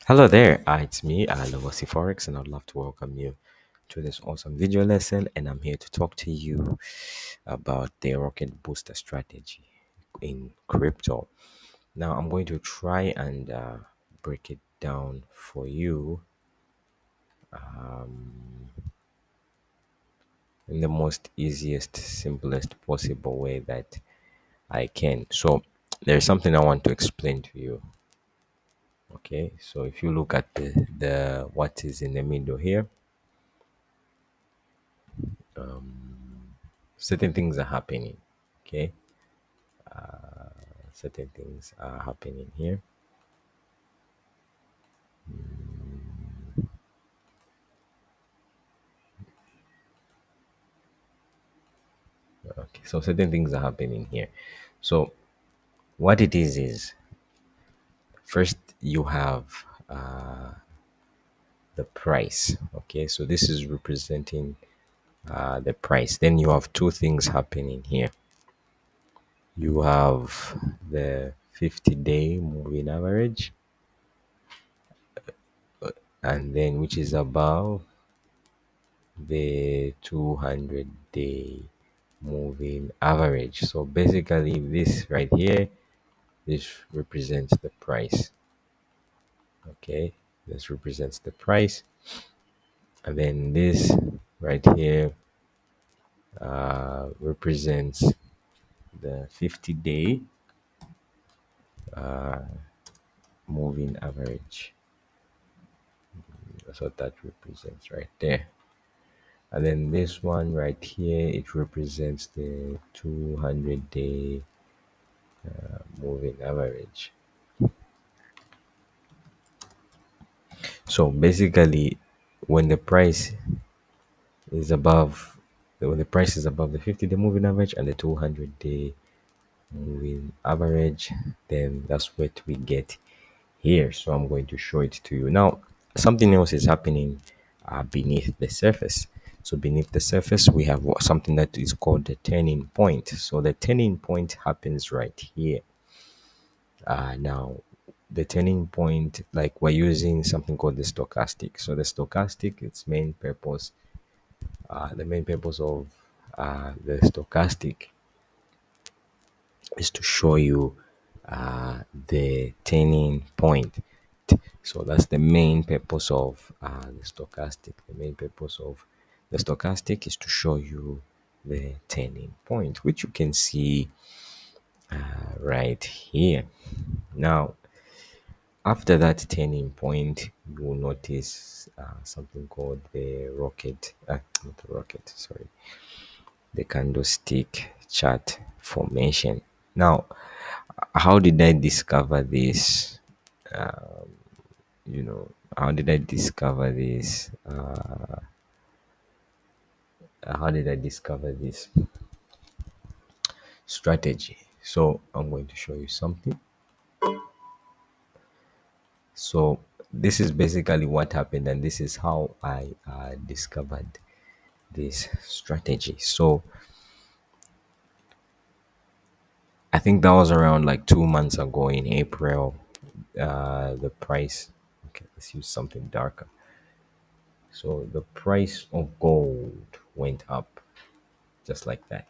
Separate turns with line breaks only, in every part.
Hello there, it's me, Lovosi Forex, and I'd love to welcome you to this awesome video lesson. And I'm here to talk to you about the rocket booster strategy in crypto. Now, I'm going to try and break it down for you in the most easiest, simplest possible way that I can. So, there's something I want to explain to you. Okay, so if you look at the what is in the middle here, certain things are happening. Okay, certain things are happening here. Okay, so certain things are happening here. So what it is first you have the price. Okay, so this is representing the price. Then you have two things happening here. You have the 50-day moving average, and then which is above the 200-day moving average. So basically this right here, this represents the price. Okay, this represents the price, and then this right here represents the 50-day moving average. That's what that represents right there. And then this one right here, it represents the 200-day moving average. So basically, when the price is above when the price is above the 50-day moving average and the 200-day moving average, then that's what we get here. So I'm going to show it to you now. Something else is happening beneath the surface. So beneath the surface, we have something that is called the turning point. So the turning point happens right here. Now, the turning point, like we're using something called the stochastic. So the stochastic, its main purpose, the main purpose of the stochastic is to show you the turning point. So that's the main purpose of the stochastic. The main purpose of the stochastic is to show you the turning point, which you can see right here. Now, after that turning point, you will notice something called the rocket, not the rocket, sorry, the candlestick chart formation. Now, how did I discover this? How did I discover this? How did I discover this strategy? So, I'm going to show you something. So, this is basically what happened, and this is how I discovered this strategy. So, I think that was around like 2 months ago in April. The price, okay, let's use something darker. So the price of gold went up just like that.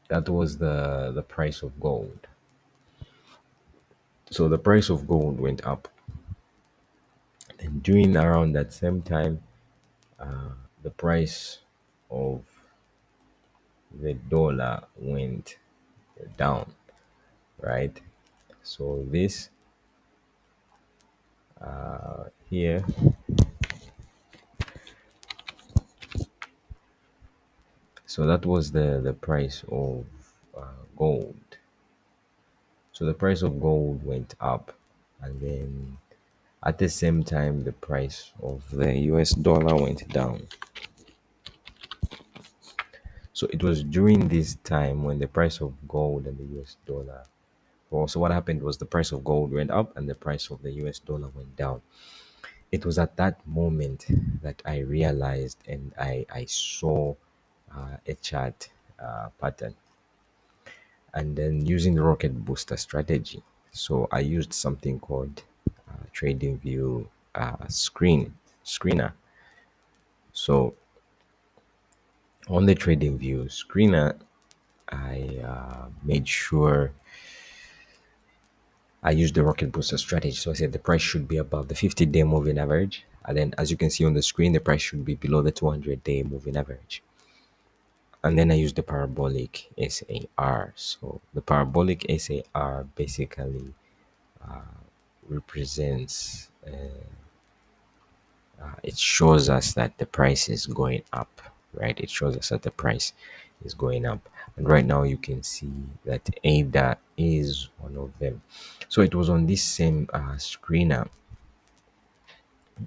That was the price of gold. So the price of gold went up. And during around that same time, the price of the dollar went down, right? So this here, so that was the price of gold. So the price of gold went up, and then at the same time, the price of the US dollar went down. So it was during this time when the price of gold and the US dollar. Well, so what happened was the price of gold went up and the price of the US dollar went down. It was at that moment that I realized and I saw a chart pattern, and then using the rocket booster strategy. So I used something called trading view screener. So on the trading view screener, I made sure I used the rocket booster strategy. So I said the price should be above the 50-day moving average. And then as you can see on the screen, the price should be below the 200-day moving average. And then I used the parabolic SAR. So the parabolic SAR basically represents, it shows us that the price is going up, right? It shows us that the price is going up. And right now you can see that ADA is one of them. So it was on this same screener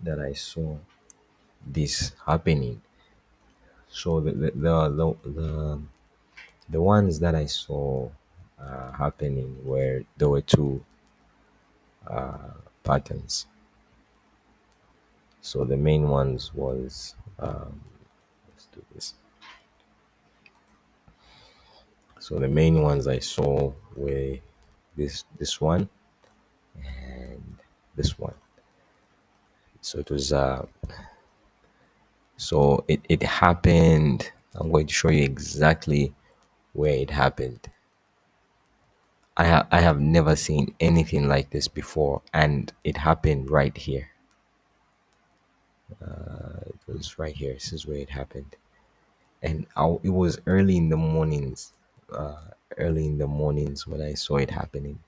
that I saw this happening. So the ones that I saw happening were there were two patterns. So the main ones was let's do this. So the main ones I saw were this one and this one. So it was so it happened. I'm going to show you exactly where it happened. I have never seen anything like this before, and it happened right here. It was right here. This is where it happened, and it was early in the mornings. Early in the mornings when I saw it happening.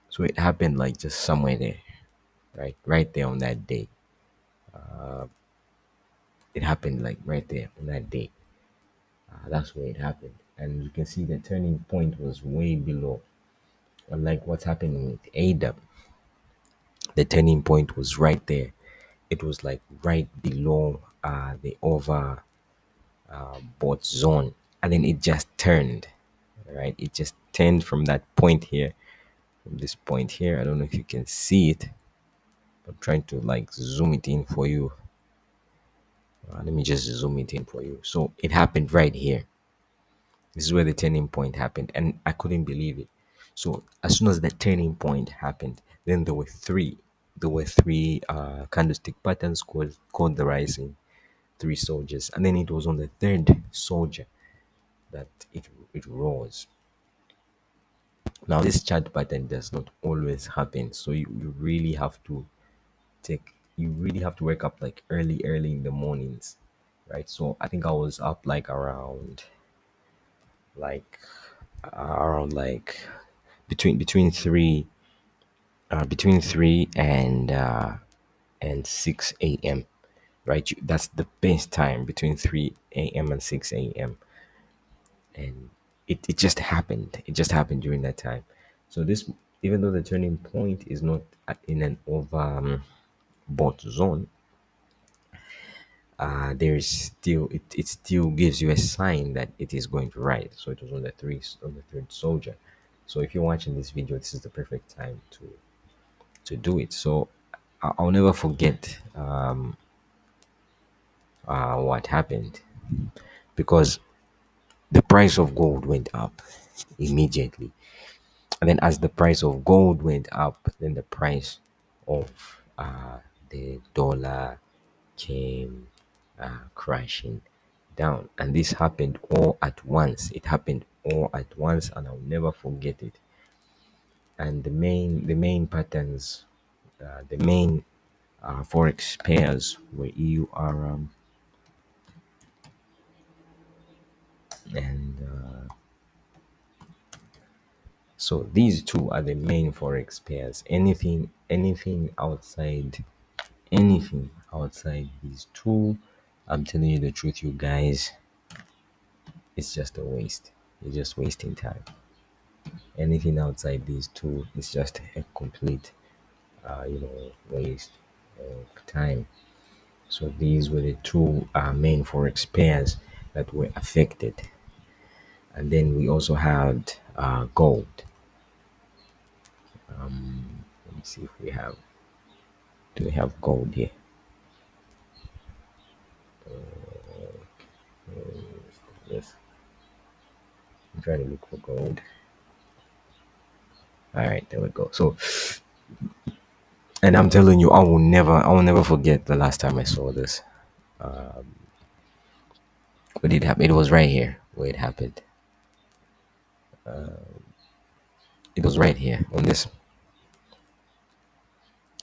So it happened like just somewhere there, right there on that day. It happened like right there on that day. That's where it happened, and you can see the turning point was way below. Unlike what's happening with ADA, the turning point was right there. It was like right below the over bought zone, and then it just turned, right? It just turned from that point here, from this point here. I don't know if you can see it. I'm trying to like zoom it in for you. Let me just zoom it in for you. So it happened right here. This is where the turning point happened, and I couldn't believe it. So as soon as the turning point happened, then there were three. There were three candlestick patterns called the rising three soldiers, and then it was on the third soldier that it rose. Now this chart pattern does not always happen, so you really have to you really have to wake up like early in the mornings, right? So I think I was up like like around like between three and 6 a.m., right? That's the best time, between 3 a.m. and 6 a.m. And it just happened. It just happened during that time. So this, even though the turning point is not in an over bought zone, there's still it still gives you a sign that it is going to rise. So it was on the third soldier. So if you're watching this video, this is the perfect time to do it. So I'll never forget what happened, because the price of gold went up immediately. And then as the price of gold went up, then the price of the dollar came crashing down. And this happened all at once. It happened all at once, and I'll never forget it. And the main patterns, the main forex pairs were EURM and so these two are the main forex pairs. Anything outside these two, I'm telling you the truth, you guys, it's just a waste. You're just wasting time. Anything outside these two is just a complete, waste of time. So these were the two main forex pairs that were affected. And then we also had gold. Let me see if do we have gold here? Yes, I'm trying to look for gold. All right, there we go. So, and I'm telling you, I will never forget the last time I saw this. What did happen? It was right here where it happened. It was right here on this.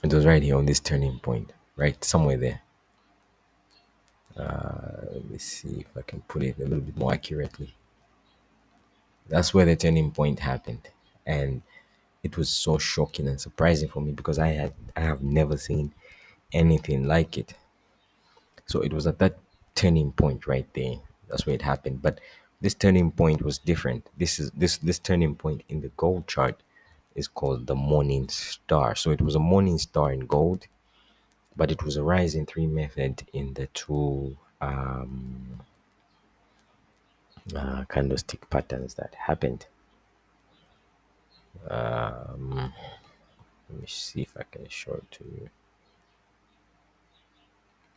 It was right here on this turning point, right somewhere there. Let me see if I can put it a little bit more accurately. That's where the turning point happened, and it was so shocking and surprising for me because I have never seen anything like it. So it was at that turning point right there. That's where it happened. But this turning point was different. This turning point in the gold chart is called the morning star. So it was a morning star in gold, but it was a rising three method in the two candlestick patterns that happened. Let me see if I can show it to you.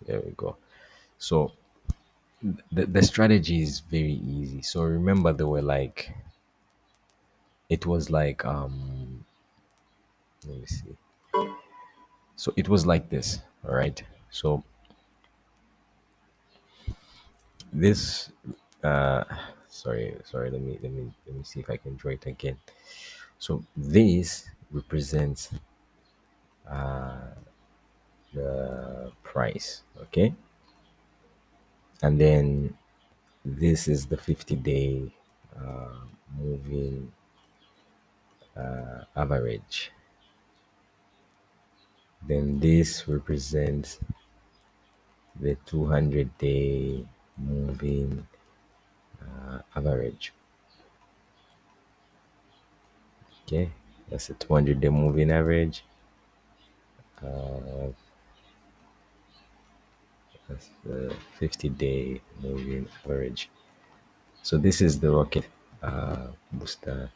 There we go. So the strategy is very easy. So remember, they were like, it was like, let me see. So it was like this, all right? So this, uh, let me see if I can draw it again. So this represents the price, okay? And then this is the 50-day moving average. Then this represents the 200-day moving average. Okay, that's the 200-day moving average. That's the 50-day moving average. So this is the rocket booster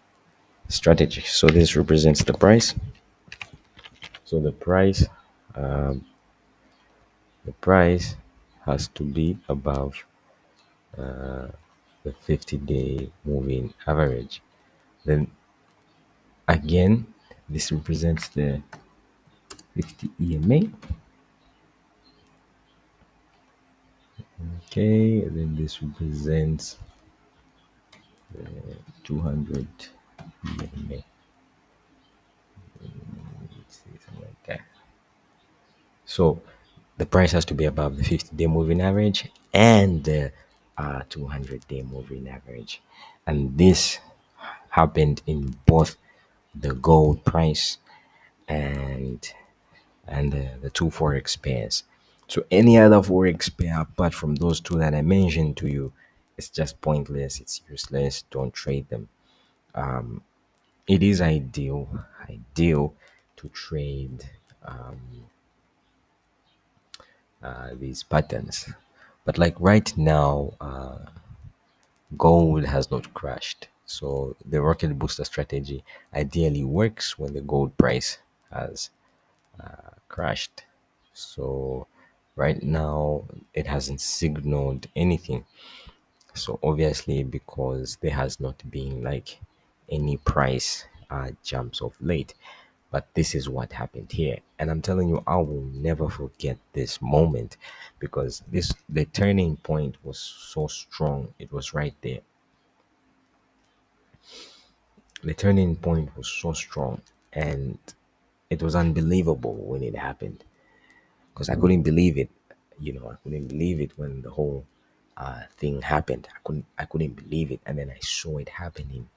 strategy. So this represents the price. So the price has to be above the 50-day moving average. Then again, this represents the 50 EMA. Okay, and then this represents 200 EMA. Let's see, something like that. So the price has to be above the 50-day moving average and the 200-day moving average. And this happened in both the gold price and the two forex pairs. So any other forex pair apart from those two that I mentioned to you, it's just pointless. It's useless. Don't trade them. It is ideal to trade these patterns, but like right now, gold has not crashed. So the rocket booster strategy ideally works when the gold price has crashed. So right now it hasn't signaled anything. So obviously, because there has not been like any price jumps of late, but this is what happened here, and I'm telling you, I will never forget this moment because this the turning point was so strong. It was right there. The turning point was so strong, and it was unbelievable when it happened because I couldn't believe it. I couldn't believe it when the whole thing happened. I couldn't believe it, and then I saw it happening.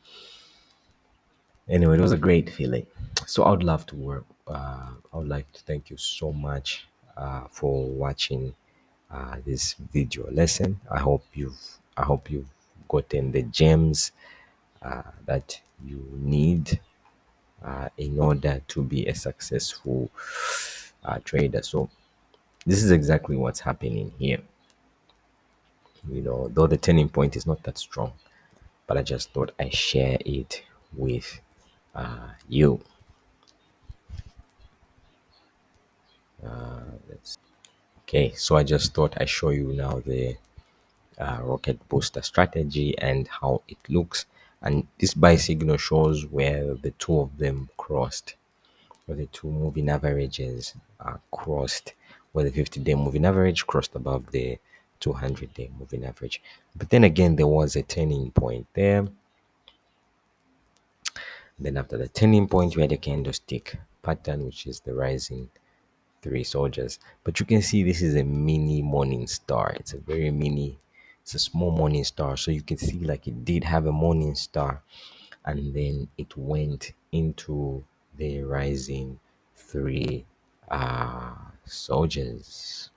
Anyway, it was a great feeling. So I would love to work. I would like to thank you so much for watching this video lesson. I hope you've gotten the gems that you need in order to be a successful trader. So this is exactly what's happening here. Though the turning point is not that strong, but I just thought I share it with you. Okay, so I just thought I show you now the rocket booster strategy and how it looks. And this buy signal shows where the two of them crossed, where the two moving averages are crossed, where the 50-day moving average crossed above the 200-day moving average. But then again, there was a turning point there. Then after the turning point, we had a candlestick pattern, which is the rising three soldiers. But you can see this is a mini morning star. It's a very mini, it's a small morning star. So you can see like it did have a morning star, and then it went into the rising three soldiers.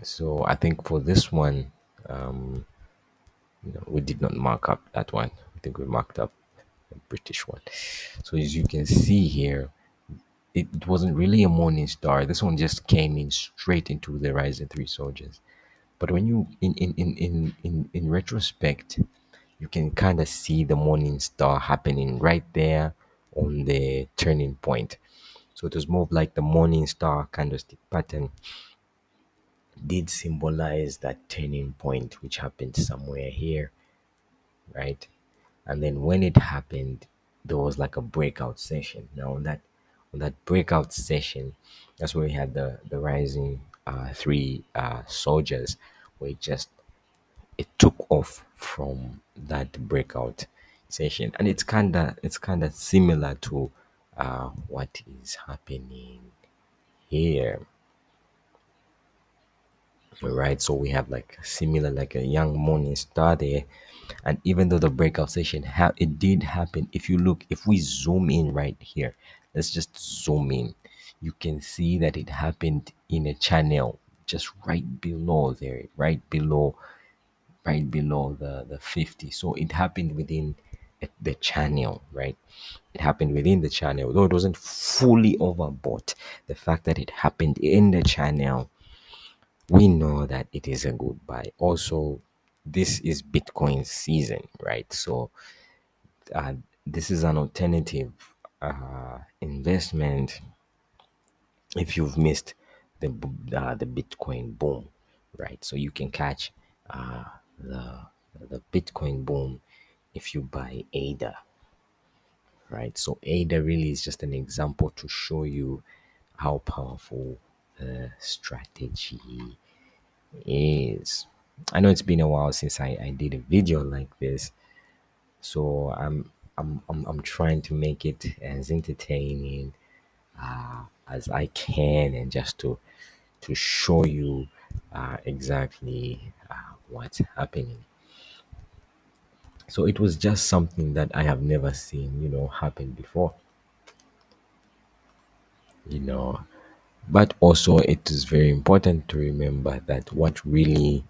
So I think for this one, um, we did not mark up that one. I think we marked up the British one. So as you can see here, it wasn't really a morning star. This one just came in straight into the rising three soldiers. But when you in retrospect, you can kind of see the morning star happening right there on the turning point. So it was more of like the morning star candlestick pattern did symbolize that turning point, which happened somewhere here, right? And then when it happened, there was like a breakout session. Now on that breakout session, that's where we had the rising three soldiers, where it took off from that breakout session, and it's kind of similar to what is happening here. Right, so we have like similar, like a young morning star there. And even though the breakout session it did happen, if you look, if we zoom in right here, let's just zoom in, you can see that it happened in a channel just right below there, right below the 50. So it happened within the channel, right? It happened within the channel, though it wasn't fully overbought. The fact that it happened in the channel, we know that it is a good buy. Also, this is Bitcoin season, right? So uh, this is an alternative investment if you've missed the Bitcoin boom, right? So you can catch uh, the the Bitcoin boom if you buy ADA, right? So ADA really is just an example to show you how powerful the strategy is. I know it's been a while since I did a video like this, so I'm trying to make it as entertaining as I can, and just to show you exactly what's happening. So it was just something that I have never seen, happen before, you know. But also, it is very important to remember that what really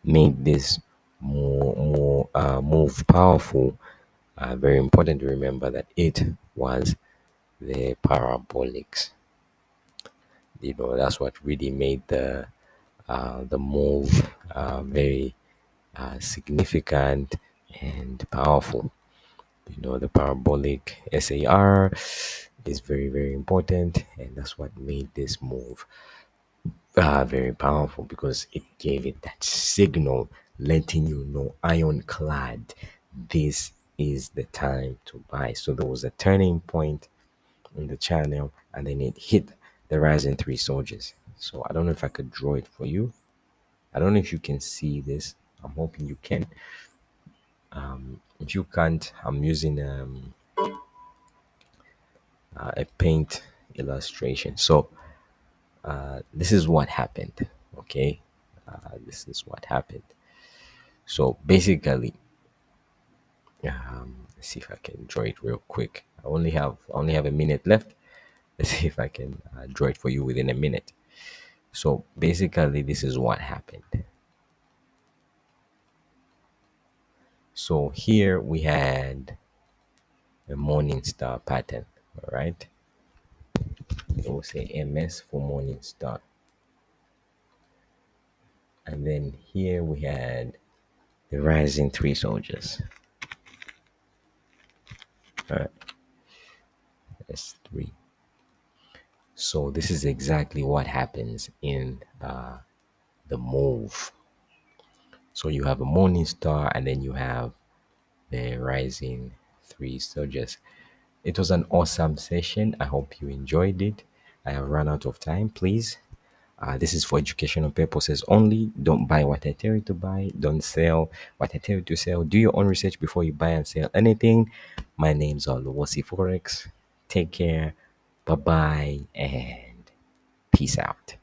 made this more move powerful. Very important to remember that it was the parabolics. That's what really made the move very significant and powerful. The parabolic SAR is very, very important, and that's what made this move very powerful, because it gave it that signal letting you know, ironclad, this is the time to buy. So there was a turning point in the channel, and then it hit the rising three soldiers. So I don't know if I could draw it for you. I don't know if you can see this. I'm hoping you can. If you can't, I'm using a paint illustration. So this is what happened. Okay, this is what happened. So basically, let's see if I can draw it real quick. I only have a minute left. Let's see if I can draw it for you within a minute. So basically, this is what happened. So here we had a morning star pattern. All right, we'll say MS for morning star, and then here we had the rising three soldiers. All right, that's three. So this is exactly what happens in the move. So you have a morning star and then you have the rising three. So just it was an awesome session. I hope you enjoyed it. I have run out of time. Please, this is for educational purposes only. Don't buy what I tell you to buy. Don't sell what I tell you to sell. Do your own research before you buy and sell anything. My name's Oluwasi Forex. Take care. Bye bye and peace out.